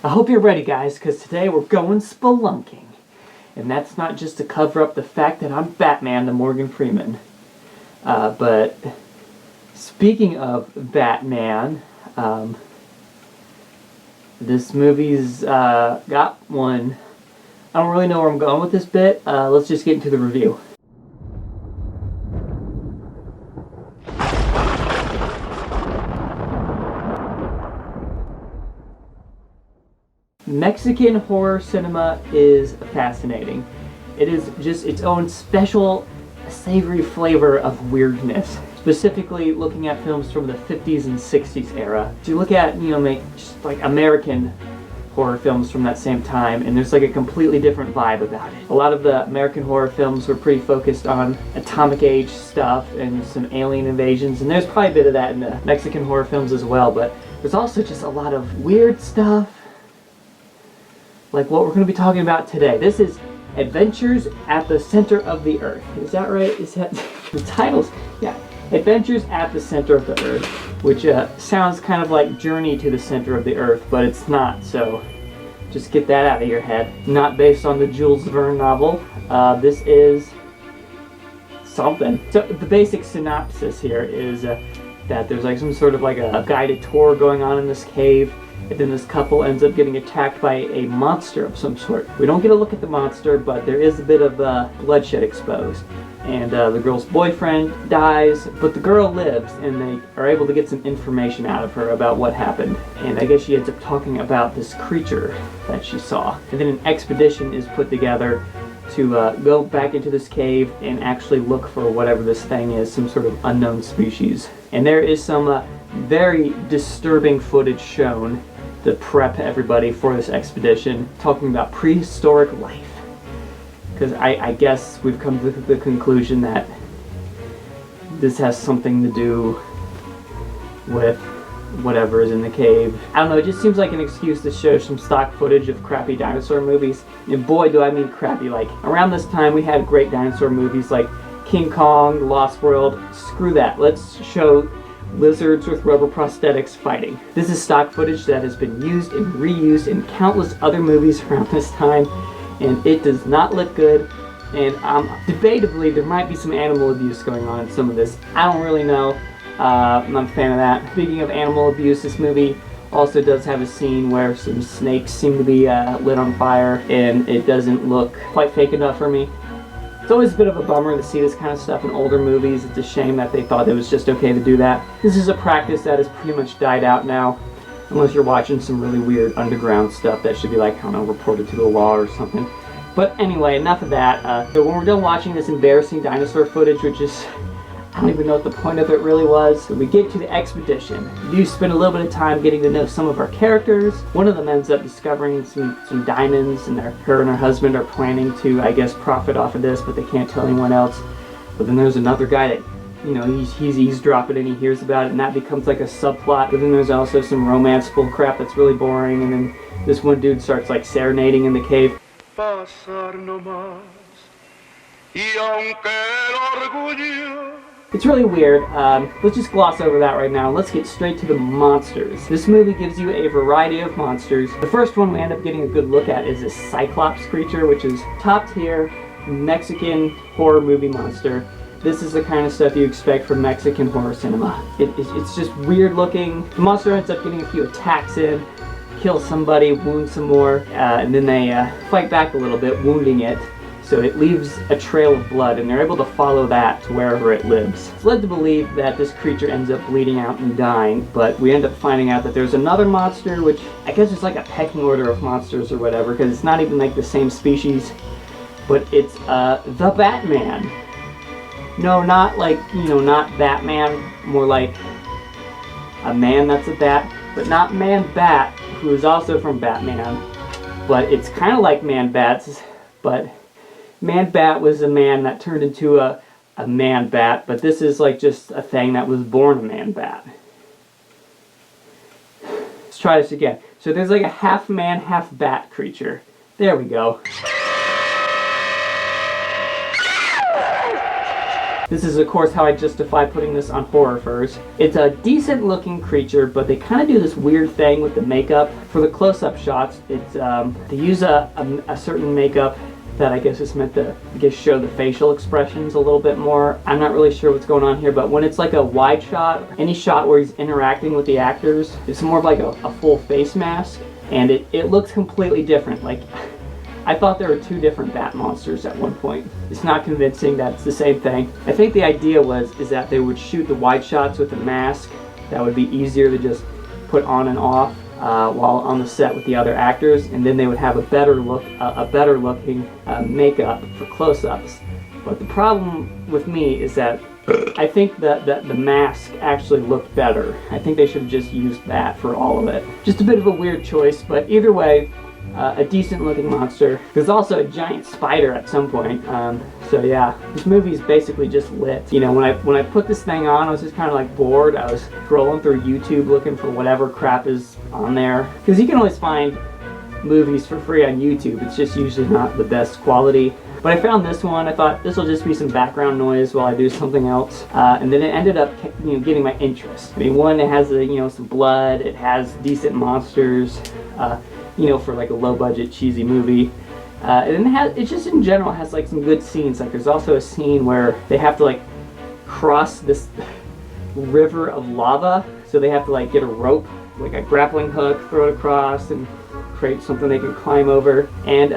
I hope you're ready, guys, because today we're going spelunking. And that's not just to cover up the fact that I'm Batman to Morgan Freeman. But speaking of Batman, this movie's got one. I don't really know where I'm going with this bit. Let's just get into the review. Mexican horror cinema is fascinating. It is just its own special, savory flavor of weirdness. Specifically looking at films from the 50s and 60s era. So you look at, just like American horror films from that same time, and there's like a completely different vibe about it. A lot of the American horror films were pretty focused on atomic age stuff and some alien invasions, and there's probably a bit of that in the Mexican horror films as well, but there's also just a lot of weird stuff, like what we're going to be talking about today. This is Adventures at the Center of the Earth. Is that right? Is that the titles? Yeah. Adventures at the Center of the Earth, which sounds kind of like Journey to the Center of the Earth, but it's not, so just get that out of your head. Not based on the Jules Verne novel. This is something. So the basic synopsis here is that there's like some sort of like a guided tour going on in this cave. And then this couple ends up getting attacked by a monster of some sort. We don't get a look at the monster, but there is a bit of bloodshed exposed. And the girl's boyfriend dies, but the girl lives, and they are able to get some information out of her about what happened. And I guess she ends up talking about this creature that she saw. And then an expedition is put together to go back into this cave and actually look for whatever this thing is, some sort of unknown species. And there is some very disturbing footage shown to prep everybody for this expedition, talking about prehistoric life. Because I guess we've come to the conclusion that this has something to do with whatever is in the cave. I don't know, it just seems like an excuse to show some stock footage of crappy dinosaur movies. And boy, do I mean crappy. Like, around this time we had great dinosaur movies like King Kong, Lost World. Screw that. Let's show lizards with rubber prosthetics fighting. This is stock footage that has been used and reused in countless other movies around this time, and it does not look good. And debatably, there might be some animal abuse going on in some of this. I don't really know. I'm not a fan of that. Speaking of animal abuse, this movie also does have a scene where some snakes seem to be lit on fire, and it doesn't look quite fake enough for me. It's always a bit of a bummer to see this kind of stuff in older movies. It's a shame that they thought it was just okay to do that. This is a practice that has pretty much died out now, unless you're watching some really weird underground stuff that should be like, I don't know, reported to the law or something. But anyway, enough of that. So when we're done watching this embarrassing dinosaur footage, which is, I don't even know what the point of it really was, we get to the expedition. We do spend a little bit of time getting to know some of our characters. One of them ends up discovering some diamonds, and her and her husband are planning to, I guess, profit off of this, but they can't tell anyone else. But then there's another guy that, he's eavesdropping and he hears about it, and that becomes like a subplot. But then there's also some romance bull crap that's really boring, and then this one dude starts like serenading in the cave. It's really weird. Let's just gloss over that right now. Let's get straight to the monsters. This movie gives you a variety of monsters. The first one we end up getting a good look at is this Cyclops creature, which is top tier Mexican horror movie monster. This is the kind of stuff you expect from Mexican horror cinema. It's just weird looking. The monster ends up getting a few attacks in, kills somebody, wounds some more, and then they fight back a little bit, wounding it. So it leaves a trail of blood, and they're able to follow that to wherever it lives. It's led to believe that this creature ends up bleeding out and dying, but we end up finding out that there's another monster, which I guess is like a pecking order of monsters or whatever, because it's not even like the same species, but it's the Batman. No, not like, not Batman, more like a man that's a bat, but not Man-Bat, who is also from Batman, but it's kind of like Man-Bats, but Man-Bat was a man that turned into a Man-Bat, but this is like just a thing that was born a Man-Bat. Let's try this again. So there's like a half man, half bat creature. There we go. This is of course how I justify putting this on Horror Furs. It's a decent looking creature, but they kind of do this weird thing with the makeup. For the close-up shots, it's they use a certain makeup that I guess is meant to show the facial expressions a little bit more. I'm not really sure what's going on here, but when it's like a wide shot, any shot where he's interacting with the actors, it's more of like a full face mask, and it looks completely different. Like, I thought there were two different Bat monsters at one point. It's not convincing that it's the same thing. I think the idea is that they would shoot the wide shots with a mask that would be easier to just put on and off while on the set with the other actors, and then they would have a better looking makeup for close-ups. But the problem with me is that I think that the mask actually looked better. I think they should have just used that for all of it. Just a bit of a weird choice, but either way, a decent looking monster. There's also a giant spider at some point. So yeah, this movie is basically just lit. You know, when I put this thing on, I was just kind of like bored. I was scrolling through YouTube looking for whatever crap is on there, because you can always find movies for free on YouTube. It's just usually not the best quality. But I found this one. I thought this will just be some background noise while I do something else, and then it ended up, getting my interest. I mean, one, it has some blood. It has decent monsters. For like a low-budget, cheesy movie. And it just in general has like some good scenes. Like there's also a scene where they have to like cross this river of lava, so they have to like get a rope, like a grappling hook, throw it across, and create something they can climb over. And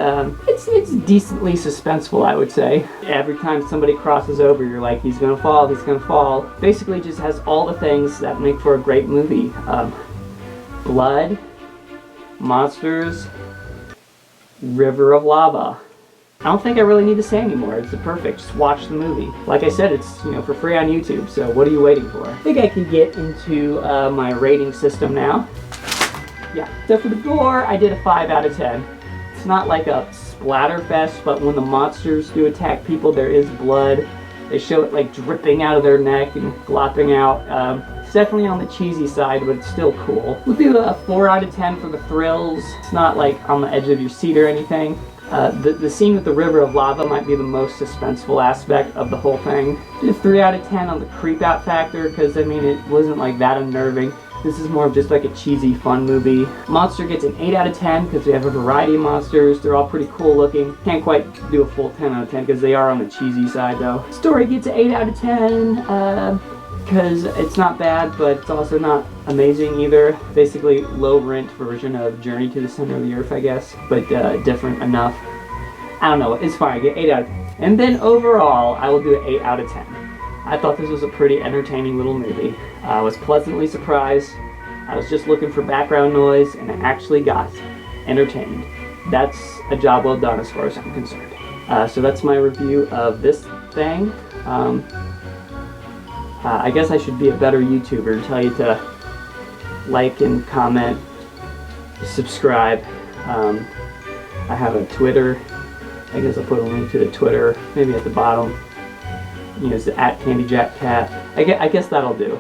it's decently suspenseful, I would say. Every time somebody crosses over, you're like, he's gonna fall, he's gonna fall. Basically, just has all the things that make for a great movie. Blood, monsters, river of lava. I don't think I really need to say anymore. It's perfect. Just watch the movie. Like I said, it's for free on YouTube, so what are you waiting for? I think I can get into my rating system now. Yeah, so for the gore, I did a 5 out of 10. It's not like a splatterfest, but when the monsters do attack people, there is blood. They show it like dripping out of their neck and glopping out. It's definitely on the cheesy side, but it's still cool. We'll do a 4 out of 10 for the thrills. It's not like on the edge of your seat or anything. The scene with the river of lava might be the most suspenseful aspect of the whole thing. Just 3 out of 10 on the creep out factor, because I mean, it wasn't like that unnerving. This is more of just like a cheesy fun movie. Monster gets an 8 out of 10 because we have a variety of monsters. They're all pretty cool looking. Can't quite do a full 10 out of 10 because they are on the cheesy side though. Story gets an 8 out of 10 because it's not bad, but it's also not amazing either. Basically low rent version of Journey to the Center of the Earth, I guess, but different enough. I don't know, it's fine. I get 8 out of 10. And then overall, I will do an 8 out of 10. I thought this was a pretty entertaining little movie. I was pleasantly surprised. I was just looking for background noise, and I actually got entertained. That's a job well done as far as I'm concerned. So that's my review of this thing. I guess I should be a better YouTuber and tell you to like and comment, subscribe. I have a Twitter. I guess I'll put a link to the Twitter maybe at the bottom. It's the @CandyJackCat. I guess that'll do.